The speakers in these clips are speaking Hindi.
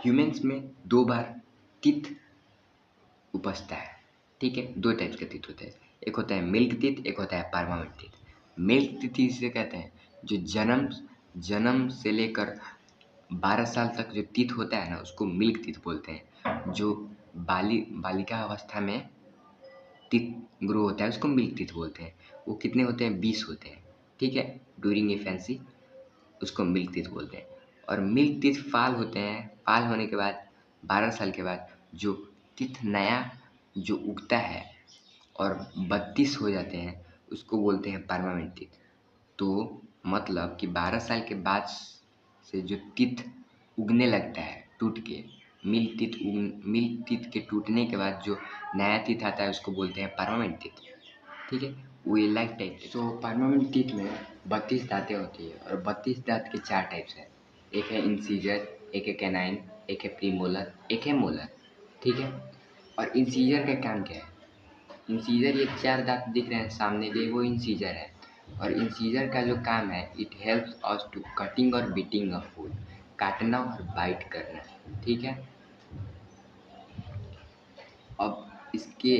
ह्यूमन्स में 2 बार टीथ उपजता है, ठीक है। 2 टाइप्स का टीथ होता है, एक होता है मिल्क टीथ, एक होता है परमानेंट टीथ। मिल्क टीथ इसे कहते हैं जो जन्म से लेकर 12 साल तक जो टीथ होता है ना, उसको मिल्क टीथ बोलते हैं। जो बालिका अवस्था में टीथ ग्रो होता है उसको मिल्क टीथ बोलते हैं। वो कितने होते हैं? 20 होते हैं, ठीक है। ड्यूरिंग इन्फेंसी उसको मिल्क टीथ बोलते हैं। और मिल्क टीथ फाल होते हैं, फाल होने के बाद 12 साल के बाद जो टीथ नया जो उगता है और 32 हो जाते हैं उसको बोलते हैं परमानेंट टीथ। तो मतलब कि 12 साल के बाद से जो टीथ उगने लगता है टूट के, मिल्क टीथ के टूटने के बाद जो नया टीथ आता है उसको बोलते हैं परमानेंट टीथ, ठीक है। वो ये लाइफ टाइप है। तो परमानेंट टीथ में 32 दांतें होती है और 32 दांत के 4 टाइप्स हैं। एक है इंसीजर, एक है कैनाइन, एक है प्रीमोलर, एक है मोलर, ठीक है। और इंसीजर का काम क्या है? इंसीजर ये 4 दांत दिख रहे हैं सामने के, वो इंसीजर है। और इंसीजर का जो काम है, it helps us to cutting और बीटिंग अ फूड, काटना और बाइट करना, ठीक है। अब इसके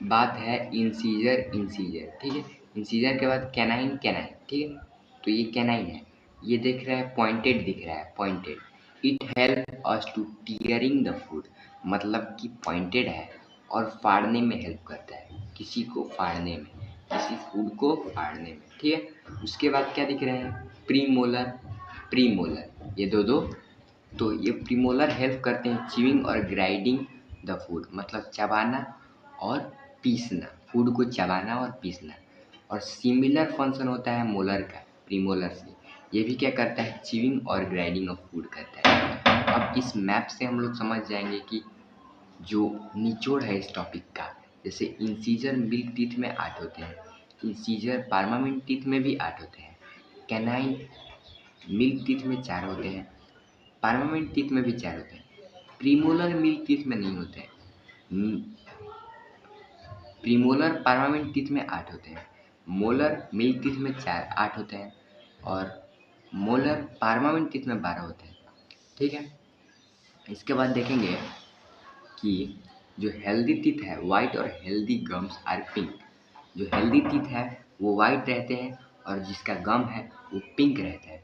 बाद है इंसीजर, ठीक है। इंसीजर के बाद कैनाइन, ठीक है। तो ये कैनाइन है, ये दिख रहा है पॉइंटेड, दिख रहा है pointed. It help us to tearing the food, मतलब कि पॉइंटेड है और फाड़ने में हेल्प करता है, किसी को फाड़ने में, किसी फूड को फाड़ने में, ठीक है। उसके बाद क्या दिख रहे हैं? प्रीमोलर, ये दो तो ये प्रीमोलर हेल्प करते हैं च्यूइंग और ग्राइंडिंग द फूड, मतलब चबाना और पीसना, फूड को चबाना और पीसना। और सिमिलर फंक्शन होता है मोलर का प्रीमोलर से, ये भी क्या करता है? च्यूइंग और ग्राइंडिंग ऑफ फूड करता है। अब इस मैप से हम लोग समझ जाएंगे कि जो निचोड़ है इस टॉपिक का, जैसे इंसीजर मिल्क टीथ में 8 होते हैं, इंसीजर परमानेंट टीथ में भी 8 होते हैं, कैनाइन मिल्क टीथ में 4 होते हैं, परमानेंट टीथ में भी 4 होते हैं, प्रीमोलर मिल्क टीथ में नहीं होते हैं। प्रीमोलर परमानेंट टीथ में 8 होते हैं, मोलर मिल्क टीथ में 8 होते हैं और मोलर परमानेंट टीथ में 12 होते हैं, ठीक है। इसके बाद देखेंगे कि जो हेल्दी टीथ है वाइट और हेल्दी गम्स आर पिंक। जो हेल्दी टीथ है वो वाइट रहते हैं और जिसका गम है वो पिंक रहता है।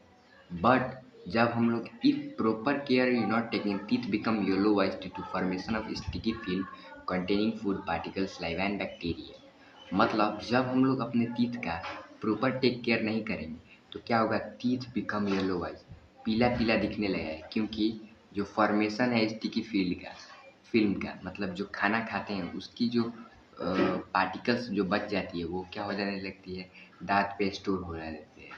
बट जब हम लोग if proper care is not taking, teeth become yellow white due to formation of sticky film containing food particles, saliva and bacteria. मतलब जब हम लोग अपने टीथ का प्रॉपर टेक केयर नहीं करेंगे तो क्या होगा? टीथ बिकम येलो वाइट, पीला पीला दिखने लगेगा, क्योंकि जो फॉर्मेशन है स्टिकी फिल्म का मतलब जो खाना खाते हैं उसकी जो पार्टिकल्स जो बच जाती है वो क्या हो जाने लगती है? दांत पे स्टोर हो जाने लगती है।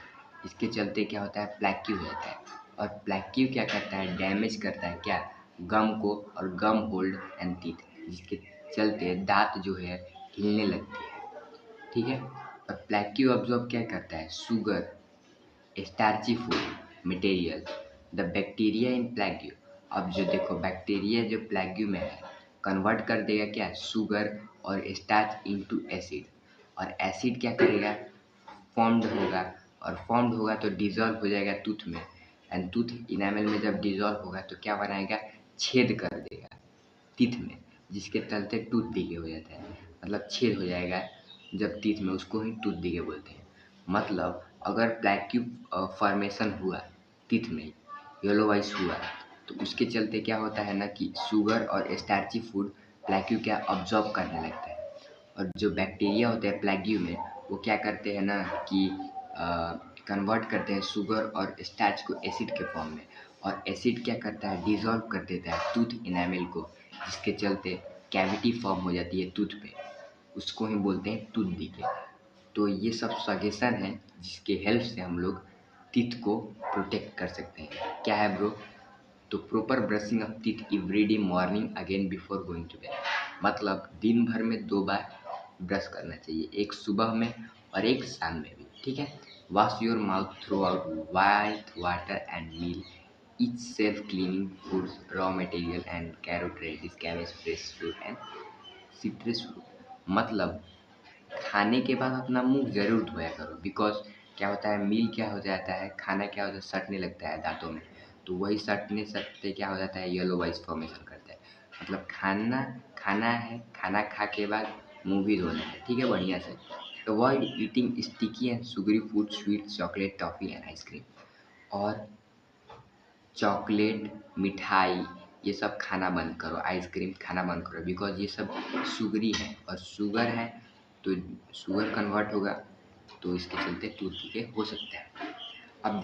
इसके चलते क्या होता है? प्लैक्यू हो जाता है। और प्लैक्यू क्या करता है? डैमेज करता है क्या? गम को, और गम होल्ड एंड टीथ, जिसके चलते दांत जो है हिलने लगती है, ठीक है। और प्लैक्यू अब्जॉर्ब क्या करता है? Sugar, starchy food material, the bacteria in plaque. अब जो देखो बैक्टीरिया जो प्लैग्यू में है कन्वर्ट कर देगा क्या? शुगर और स्टार्च इनटू एसिड। और एसिड क्या करेगा? फॉर्म्ड होगा, और फॉर्म्ड होगा तो डिजॉल्व हो जाएगा टूथ में, एंड टूथ इनामल में जब डिजॉल्व होगा तो क्या बनाएगा? छेद कर देगा टीथ में, जिसके चलते टूथ डिके हो जाता है। मतलब छेद हो जाएगा जब टीथ में, उसको ही टूथ डिके बोलते हैं। मतलब अगर प्लैक्यू फॉर्मेशन हुआ टीथ में, येलो वाइस हुआ, तो उसके चलते क्या होता है ना कि शुगर और स्टार्ची फूड प्लैक्यू क्या अब्जॉर्ब करने लगता है। और जो बैक्टीरिया होते हैं प्लैग्यू में वो क्या करते हैं ना कि कन्वर्ट करते हैं शुगर और स्टार्च को एसिड के फॉर्म में, और एसिड क्या करता है? डिसॉल्व कर देता है टूथ इनामल को, जिसके चलते कैविटी फॉर्म हो जाती है टूथ पे, उसको ही बोलते हैं टूथ डिके। तो ये सब सजेशन है जिसके हेल्प से हम लोग टीथ को प्रोटेक्ट कर सकते हैं। क्या है ब्रो? तो proper brushing of teeth every day morning again before going to bed, मतलब दिन भर में 2 बार ब्रश करना चाहिए, एक सुबह में और एक शाम में भी, ठीक है। Wash your mouth throughout with water and meal each self cleaning foods raw material and carrot radish cabbage fresh fruit and citrus fruit। मतलब खाने के बाद अपना मुंह जरूर धोया करो, बिकॉज क्या होता है? मील क्या हो जाता है, खाना क्या होता है? सटने लगता है दांतों में, तो वही सटने सटते क्या हो जाता है, येलो वाइस फॉर्मेशन करता है। मतलब खाना है, खाना खा के बाद मुँह भी धोना है, ठीक है, बढ़िया से। Avoid eating sticky and sugary food, sweet, chocolate, toffee and ice cream. और चॉकलेट, मिठाई ये सब खाना बंद करो, आइसक्रीम खाना बंद करो, बिकॉज़ ये सब शुगरी है और शुगर है तो शुगर कन्वर्ट होगा, तो इसके चलते टूथ डिके हो सकता है। अब